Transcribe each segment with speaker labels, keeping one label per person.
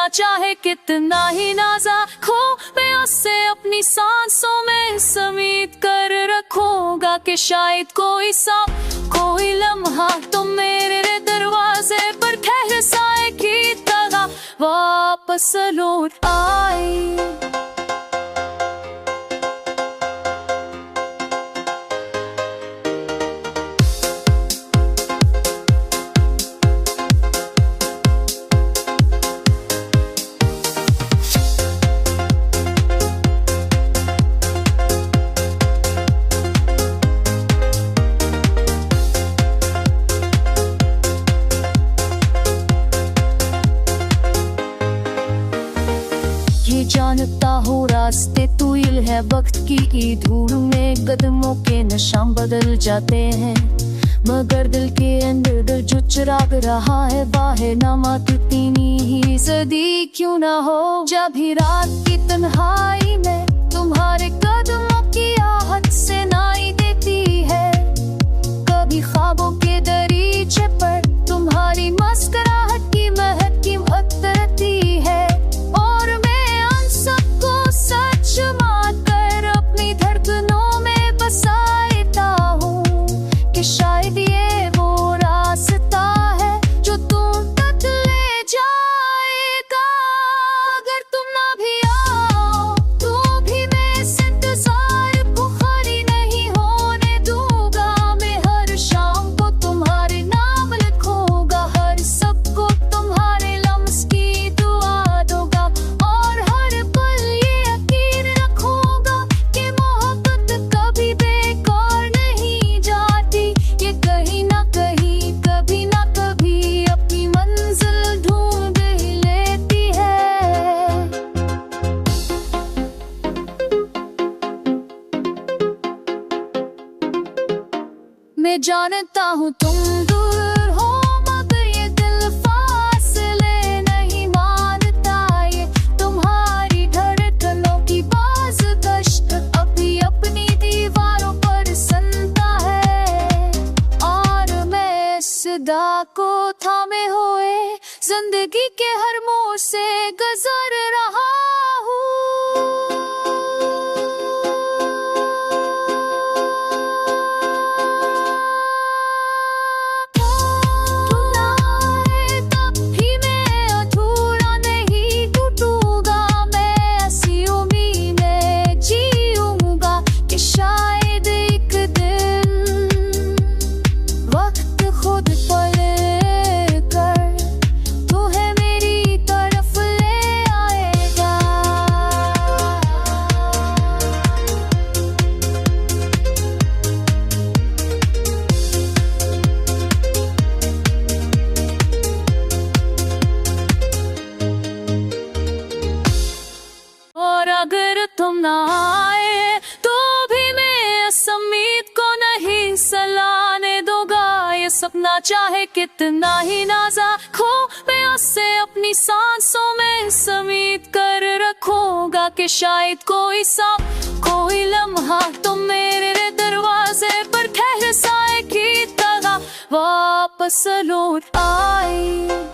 Speaker 1: सपना चाहे कितना ही नाजा खो, मैं उससे अपनी सांसों में समेट कर रखूंगा कि शायद कोई लम्हा तो मेरे दरवाजे पर ठहर साए की तरह वापस लौट आए। जानता हूँ रास्ते तूल है वक्त की धूल में कदमों के निशान बदल जाते हैं, मगर दिल के अंदर जो चिराग रहा है वाहे नामा कितनी ही सदी क्यों ना हो। जब भी रात की तन्हाई में तुम्हारे कदमों की आहट से नाई देती है, कभी ख्वाबों के दरीचे पर तुम्हारी मुस्कुराहट की महक की उतरती है, और सच मान कर अपनी धड़कनों में बसाता हूँ कि शायद ये वो रास्ता है जो तुम तक ले जाएगा। अगर तुम ना भी आओ तो भी मैं इस इंतजार को खाली नहीं होने दूंगा। मैं हर शाम को तुम्हारे नाम लिखूंगा, हर सबको तुम्हारे लम्स की दुआ दूंगा, और हर पल मैं जानता हूँ तुम दूर हो, मगर ये दिल फासले नहीं मानता। ये तुम्हारी धड़कनों की बाज़गश्त अभी अपनी दीवारों पर सुनता है, और मैं सदा को थामे हुए जिंदगी के हर मोड़ से गुजर रहा हूँ। अगर तुम ना आए तो भी मैं इस उम्मीद को नहीं सलाने दूंगा। ये सपना चाहे कितना ही नाजा खो, मैं उससे अपनी सांसों में समेट कर रखूंगा कि शायद कोई लम्हा तो मेरे दरवाजे पर ठहर साए की तरह वापस लौट आए।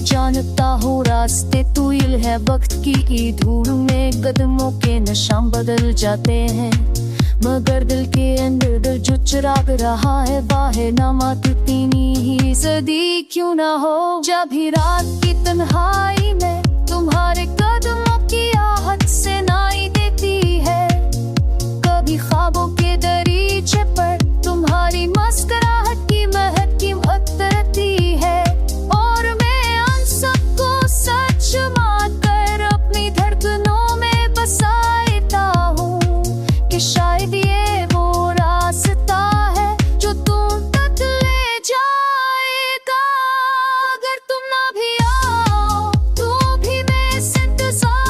Speaker 1: जानता हूँ रास्ते तूल है वक्त की धूल में कदमों के निशान बदल जाते हैं, मगर दिल के अंदर जो चिराग रहा है वाहे नामा कितनी ही सदी क्यों ना हो। जब भी रात की तन्हाई में तुम्हारे कदमों की आहट से नाई देती है, कभी ख्वाबों के दरीचे पर तुम्हारी मुस्कुराहट की महक की उतरती है, और सच मान कर अपनी धड़कनों में बसाता हूँ कि शायद ये वो रास्ता है जो तुम तक ले जाएगा। अगर तुम ना भी आओ तो भी मैं इस इंतजार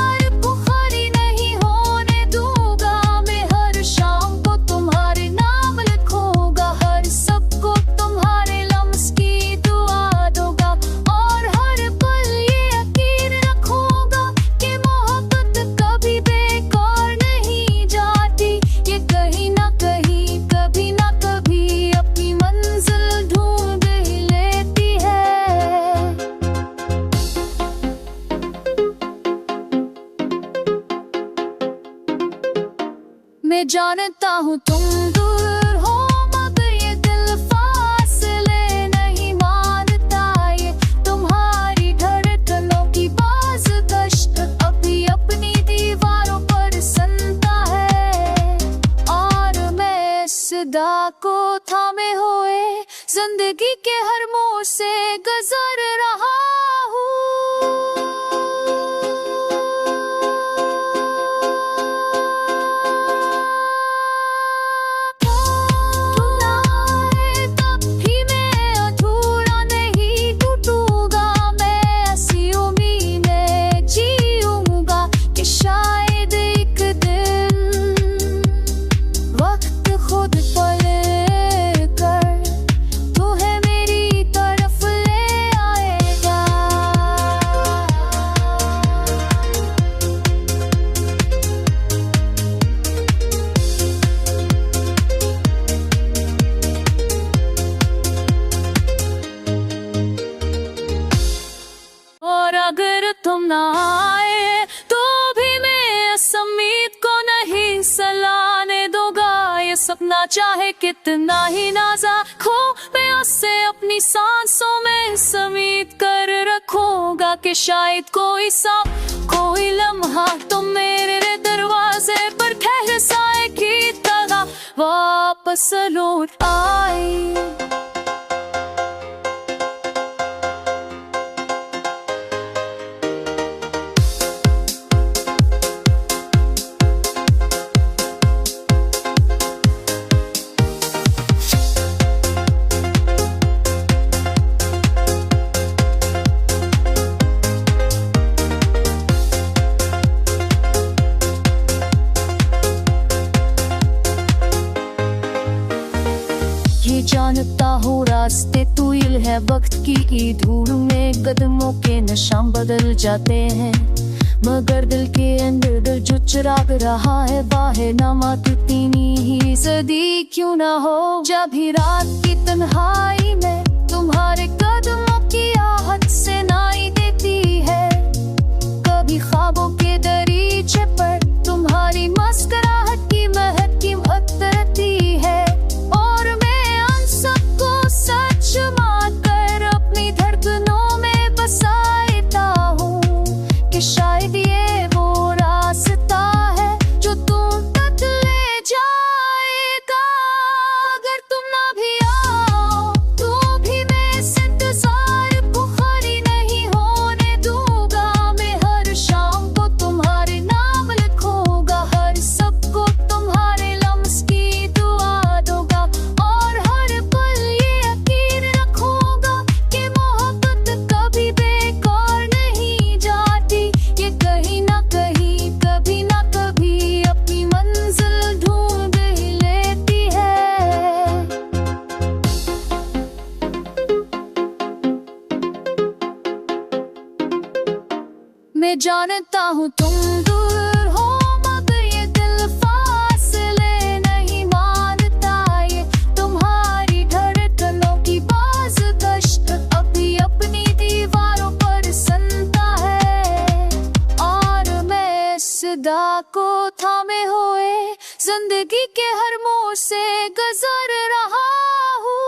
Speaker 1: मैं जानता हूँ तुम दूर हो मगर ये दिल फासले नहीं मानता, ये तुम्हारी धड़कनों की बाज़गश्त अभी अपनी दीवारों पर सुनता है। और मैं इस सदा को थामे हुए जिंदगी के हर मोड़ से गुजर रहा हूँ। अगर तुम ना आए तो भी मैं इस उम्मीद को नहीं सलाने दूंगा। ये सपना चाहे कितना ही नाज़ुक हो मैं उससे अपनी सांसों में समेट कर रखूंगा कि शायद कोई लम्हा तुम मेरे दरवाजे पर ठहर साए की तरह वापस लौट आए। जानता हूँ रास्ते तूल है वक्त की धूल में कदमों के निशान बदल जाते हैं, मगर दिल के अंदर जो चिराग रहा है बाहे नमा कितनी ही सदी क्यों ना हो। जब भी रात की तन्हाई में तुम्हारे कदमों की आहट से नाई देती है, कभी ख्वाबों के दरीचे पर तुम्हारी मुस्कुराहट की महक की उतरती है। और सच मानकर अपनी धड़कनों में बसाता हूँ कि शायद ये वो रास्ता है जो तुम तक ले जाएगा। अगर तुम ना भी आओ तो भी मैं इस इंतजार को खाली नहीं होने दूंगा। मैं हर शाम को तुम्हारे नाम लिखूंगा, हर सबको तुम्हारे लम्स की दुआ दूंगा और हर पल कभी बेकार नहीं जाती, ये कहीं ना कहीं कभी ना कभी अपनी मंजिल ढूंढ ही लेती है। मैं जानता हूँ तुम दूर हो मगर ये दिल फासले नहीं मानता, ये तुम्हारी धड़कनों की बाज़गश्त अभी अपनी दीवारों पर सुनता है। और मैं इस सदा को थामे हुए जिंदगी के हर मोड़ से गुजर रहा हूँ।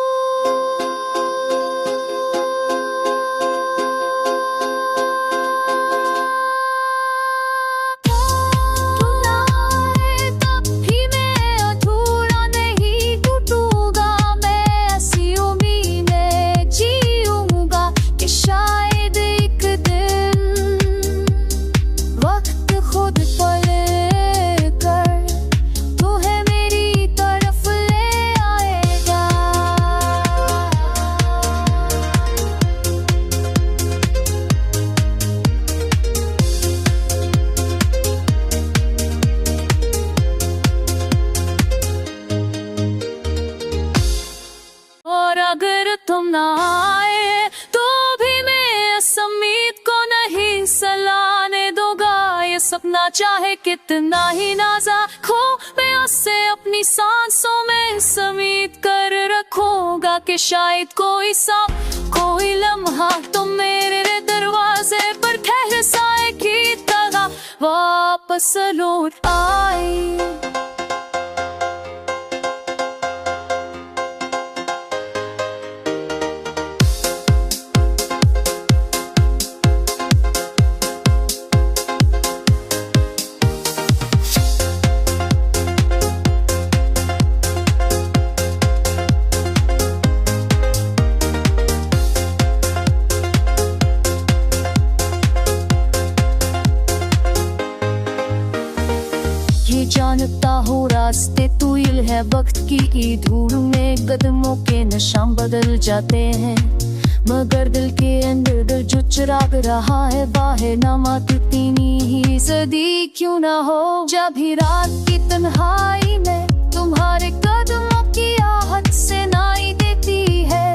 Speaker 1: अगर तुम ना आए तो भी मैं इस उम्मीद को नहीं सलाने दूंगा। ये सपना चाहे कितना ही नाज़ुक हो मैं उससे अपनी सांसों में समेट कर रखूंगा कि शायद कोई लम्हा तुम मेरे दरवाजे पर ठहर साए की तरह वापस लौट आए। की धूल में कदमों के निशान बदल जाते हैं, मगर दिल के अंदर जो चिराग रहा है बाहे ना मात्र तीनी ही सदी क्यों ना हो। जब भी रात की तन्हाई में तुम्हारे कदमों की आहट से नाई देती है,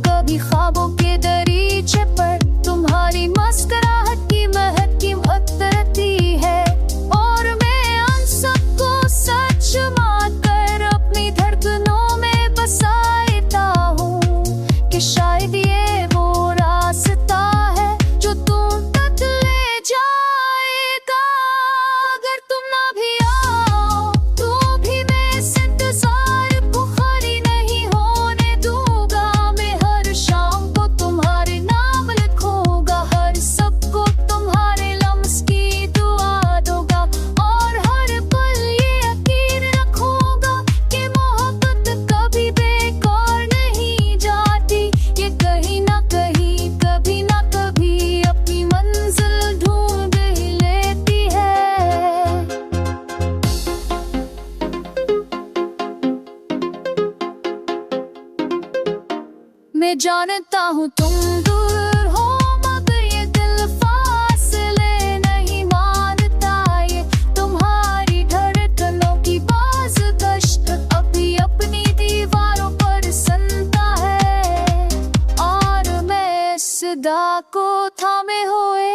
Speaker 1: कभी ख्वाबों के दरीचे पर तुम्हारी मुस्कुराहट की महक की उतरती है, और मैं उन सबको सच मानकर अपनी धड़कनों में बसाता हूँ कि शायद ये वो रास्ता है जो तुम तक ले जाएगा। अगर तुम ना भी आओ तो भी मैं इस इंतजार को खाली नहीं होने दूंगा। मैं हर शाम को तुम्हारे नाम लिखूंगा, हर सबको तुम्हारे लम्स की दुआ दूंगा, और हर पल ये यकीन रखूंगा कि मोहब्बत कभी बेकार नहीं जाती। ये कहीं ना कहीं कभी ना कभी अपनी मंजिल ढूंढ ही लेती है। मैं जानता हूँ तुम दूर हो, मगर ये दिल फासले नहीं मानता। ये तुम्हारी धड़कनों की बाज गश्त अभी अपनी दीवारों पर सुनता है, और मैं इस सदा को थामे हुए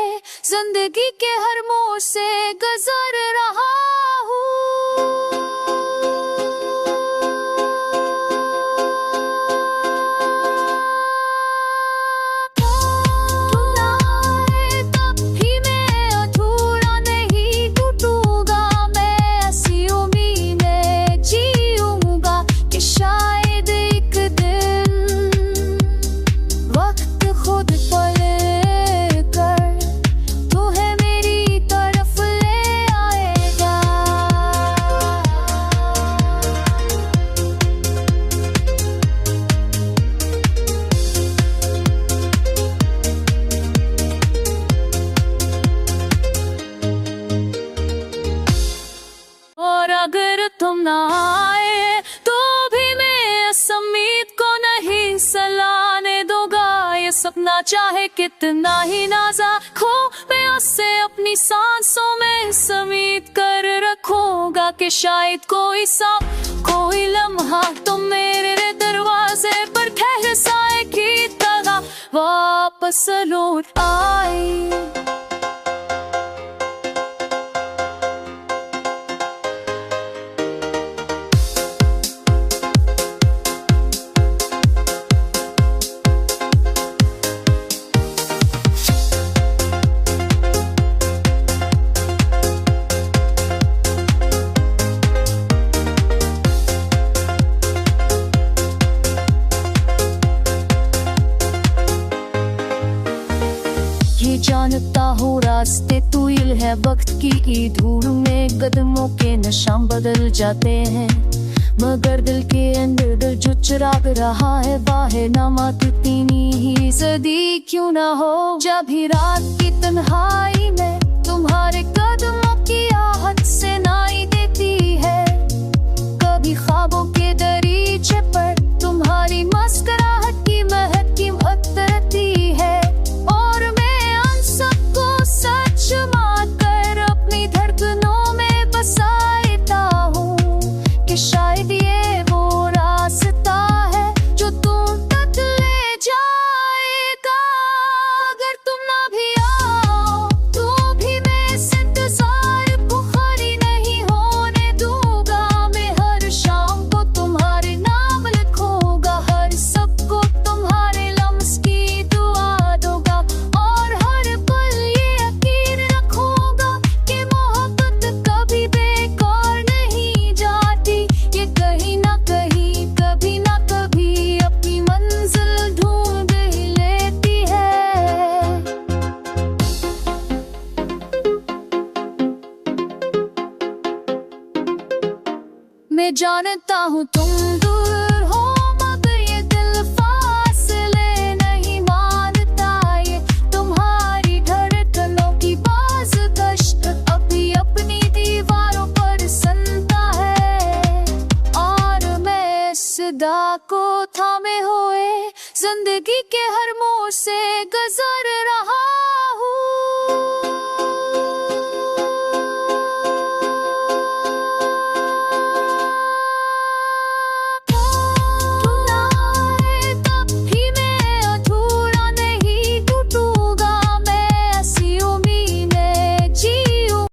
Speaker 1: जिंदगी के हर मोड़ से गुजर रहा अगर तुम ना आए तो भी मैं इस उम्मीद को नहीं सलाने दूंगा। ये सपना चाहे कितना ही नाज़ुक हो, मैं उससे अपनी सांसों में इस उम्मीद कर रखूंगा कि शायद कोई लम्हा तुम मेरे दरवाजे पर ठहर साए की तरह वापस लौट आए। जानता हूँ रास्ते तूल है वक्त की धूल में कदमों के निशान बदल जाते हैं, मगर दिल के अंदर जो चिराग रहा है बाहे ना मात्र तीनी ही सदी क्यों ना हो। जब भी रात की तन्हाई में तुम्हारे कदमों की आहट से नाई देती है, कभी ख्वाबों के दरीचे पर तुम्हारी मुस्कुराहट की महक की उतरती है, और मैं उन सबको सच मानकर अपनी धड़कनों में बसाता हूँ कि शायद ये वो रास्ता है जो तुम तक ले जाएगा। अगर तुम ना भी आओ तो भी मैं इस इंतजार को खाली नहीं होने दूंगा। मैं हर शाम को तुम्हारे नाम लिखूंगा, हर सबको तुम्हारे लम्स की दुआ दूंगा, और हर पल ये यकीन रखूंगा कि मोहब्बत कभी बेकार नहीं जाती। ये कहीं ना कहीं कभी ना कभी अपनी मंजिल ढूंढ ही लेती है। मैं जानता हूँ तुम दूर हो, मगर ये दिल फासले नहीं मानता। ये तुम्हारी धड़कनों की बाज गश्त अभी अपनी दीवारों पर सुनता है, और जिंदगी के हर मोड़ से गुजर